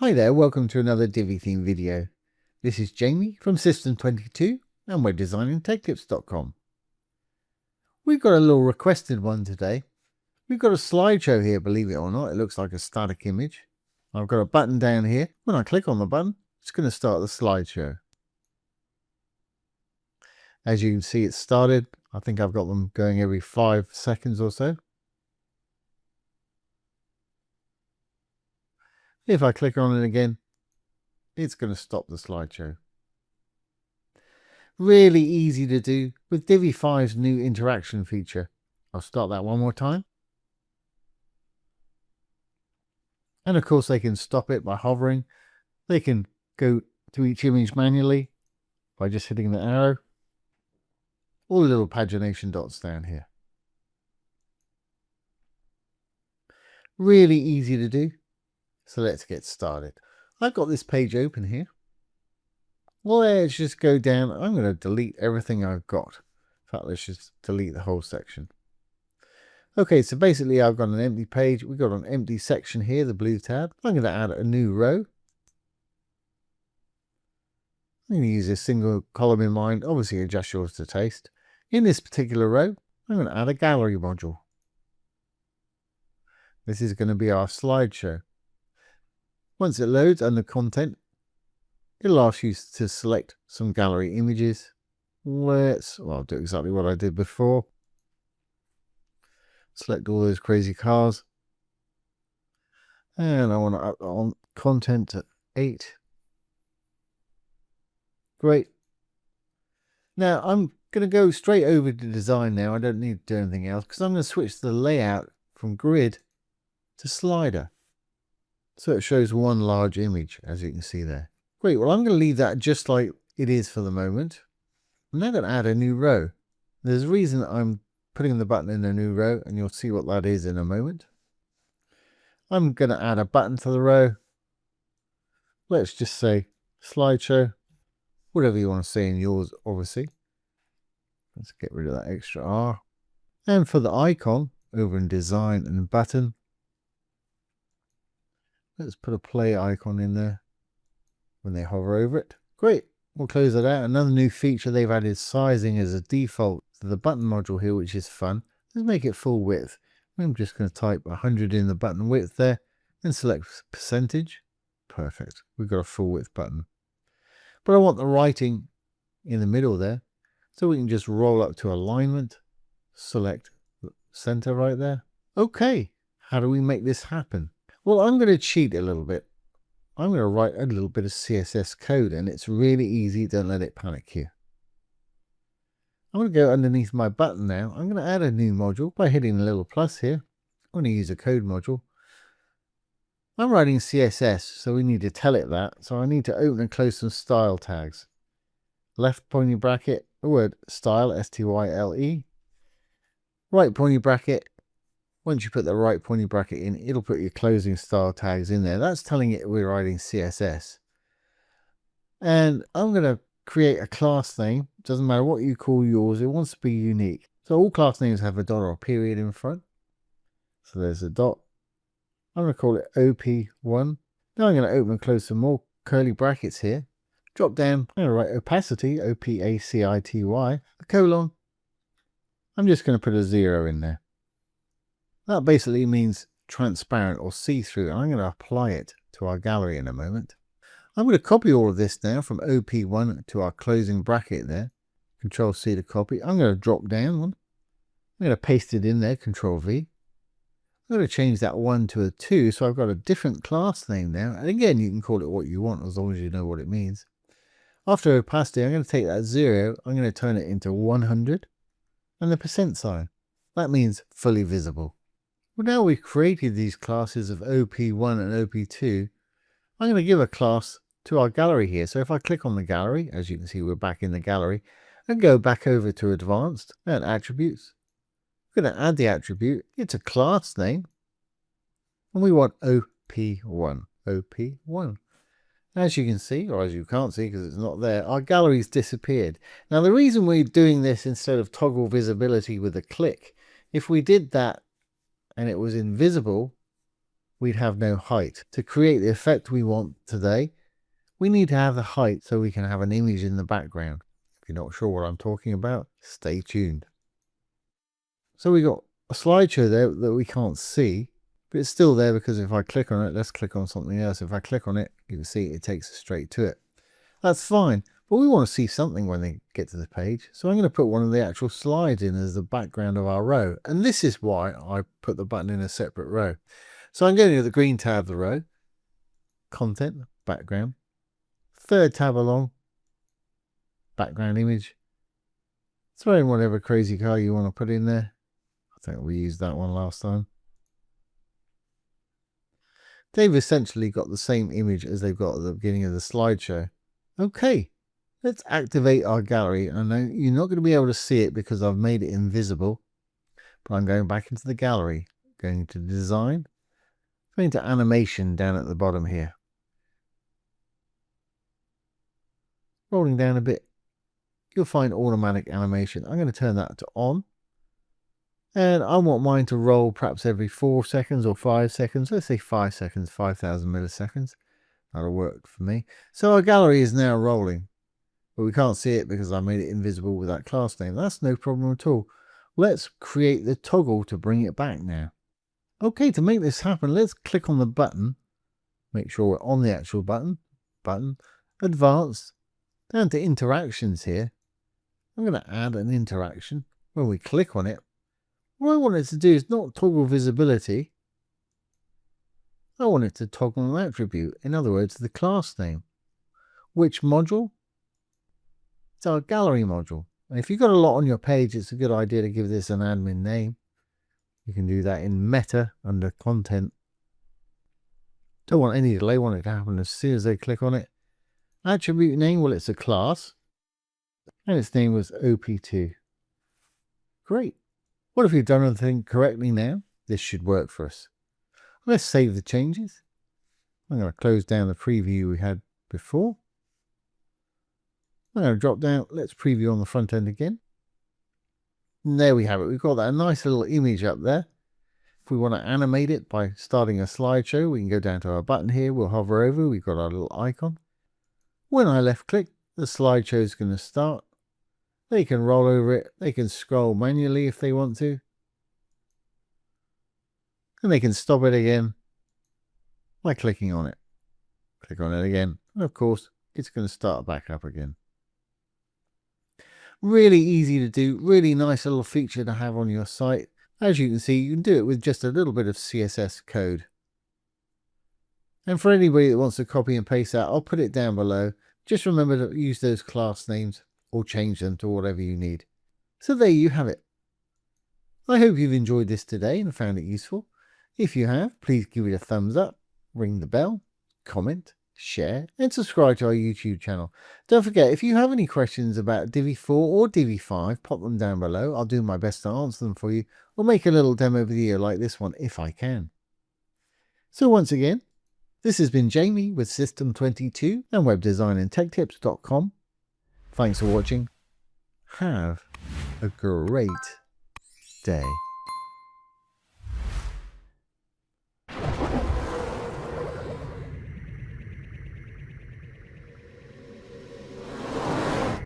Hi there, welcome to another Divi theme video. This is Jamie from System22 and we're designingtechtips.com. We've got a little requested one today. We've got a slideshow here, believe it or not. It looks like a static image. I've got a button down here. When I click on the button, it's going to start the slideshow. As you can see, it's started. I think I've got them going every 5 seconds or so. If I click on it again, it's going to stop the slideshow. Really easy to do with Divi 5's new interaction feature. I'll start that one more time. And of course they can stop it by hovering. They can go to each image manually by just hitting the arrow. All the little pagination dots down here. Really easy to do. So let's get started. I've got this page open here. Well, let's just go down. I'm going to delete everything I've got. In fact, let's just delete the whole section. Okay, so basically I've got an empty page. We've got an empty section here, the blue tab. I'm going to add a new row. I'm going to use a single column in mind. Obviously adjust yours to taste. In this particular row, I'm going to add a gallery module. This is going to be our slideshow. Once it loads under content, it'll ask you to select some gallery images. I'll do exactly what I did before. Select all those crazy cars. And I want to up on content to 8. Great. Now I'm going to go straight over to design now. I don't need to do anything else because I'm going to switch the layout from grid to slider. So it shows one large image, as you can see there. Great, well I'm going to leave that just like it is for the moment. I'm now going to add a new row. There's a reason I'm putting the button in a new row, and you'll see what that is in a moment. I'm going to add a button to the row. Let's just say slideshow, whatever you want to say in yours, obviously. Let's get rid of that extra R. And for the icon, over in design and button, let's put a play icon in there when they hover over it. Great, we'll close that out. Another new feature they've added sizing as a default to the button module here, which is fun. Let's make it full width. I'm just going to type 100 in the button width there and select percentage. Perfect, we've got a full width button. But I want the writing in the middle there, so we can just roll up to alignment, select center right there. Okay, how do we make this happen? Well, I'm going to cheat a little bit. I'm going to write a little bit of CSS code, and it's really easy. Don't let it panic you. I'm going to go underneath my button now. I'm going to add a new module by hitting the little plus here. I'm going to use a code module. I'm writing CSS, so we need to tell it that. So I need to open and close some style tags. Left pointy bracket, the word style, S-T-Y-L-E. Right pointy bracket. Once you put the right pointy bracket in, it'll put your closing style tags in there. That's telling it we're writing CSS. And I'm going to create a class name. Doesn't matter what you call yours, it wants to be unique. So all class names have a dot or a period in front. So there's a dot. I'm going to call it OP1. Now I'm going to open and close some more curly brackets here. Drop down, I'm going to write opacity, O-P-A-C-I-T-Y, a colon. I'm just going to put a 0 in there. That basically means transparent or see-through, and I'm going to apply it to our gallery in a moment. I'm going to copy all of this now from OP1 to our closing bracket there. Control C to copy. I'm going to drop down one. I'm going to paste it in there, Control V. I'm going to change that 1 to a 2, so I've got a different class name now. And again, you can call it what you want as long as you know what it means. After opacity, I'm going to take that 0, I'm going to turn it into 100, and the percent sign. That means fully visible. Well, now we've created these classes of OP1 and OP2, I'm going to give a class to our gallery here. So if I click on the gallery, as you can see, we're back in the gallery, and go back over to advanced and attributes. I'm going to add the attribute. It's a class name, and we want OP1. OP1. As you can see, or as you can't see because it's not there, our gallery's disappeared. Now the reason we're doing this instead of toggle visibility with a click, if we did that and it was invisible, we'd have no height. To create the effect we want today, we need to have the height so we can have an image in the background. If you're not sure what I'm talking about, stay tuned. So we got a slideshow there that we can't see, but it's still there because if I click on it, let's click on something else. If I click on it, you can see it takes us straight to it. That's fine, but we want to see something when they get to the page. So I'm going to put one of the actual slides in as the background of our row. And this is why I put the button in a separate row. So I'm going to the green tab of the row, content, background, third tab along, background image. Throw in whatever crazy car you want to put in there. I think we used that one last time. They've essentially got the same image as they've got at the beginning of the slideshow. Okay, let's activate our gallery. I know you're not going to be able to see it because I've made it invisible, but I'm going back into the gallery, going to design, going to animation down at the bottom here. Rolling down a bit, you'll find automatic animation. I'm going to turn that to on. And I want mine to roll perhaps every 4 seconds or 5 seconds. Let's say 5 seconds, 5,000 milliseconds. That'll work for me. So our gallery is now rolling, but we can't see it because I made it invisible with that class name. That's no problem at all. Let's create the toggle to bring it back now. Okay, to make this happen, let's click on the button. Make sure we're on the actual button. Advanced. Down to interactions here. I'm going to add an interaction. When we click on it, what I want it to do is not toggle visibility. I want it to toggle an attribute, in other words, the class name. Which module? It's our gallery module. And if you've got a lot on your page, it's a good idea to give this an admin name. You can do that in meta under content. Don't want any delay, want it to happen as soon as they click on it. Attribute name, well, it's a class. And its name was OP2. Great. What if we've done everything correctly now? This should work for us. Let's save the changes. I'm going to close down the preview we had before. I'm going to drop down. Let's preview on the front end again. And there we have it. We've got that nice little image up there. If we want to animate it by starting a slideshow, we can go down to our button here. We'll hover over. We've got our little icon. When I left click, the slideshow is going to start. They can roll over it. They can scroll manually if they want to. And they can stop it again by clicking on it. Click on it again. And of course, it's going to start back up again. Really easy to do. Really nice little feature to have on your site. As you can see, you can do it with just a little bit of CSS code. And for anybody that wants to copy and paste that, I'll put it down below. Just remember to use those class names or change them to whatever you need. So there you have it. I hope you've enjoyed this today and found it useful. If you have, please give it a thumbs up, ring the bell, comment, share, and subscribe to our YouTube channel. Don't forget, if you have any questions about Divi 4 or Divi 5, pop them down below. I'll do my best to answer them for you, or make a little demo video like this one if I can. So once again, this has been Jamie with System22 and webdesignandtechtips.com. Thanks for watching. Have a great day.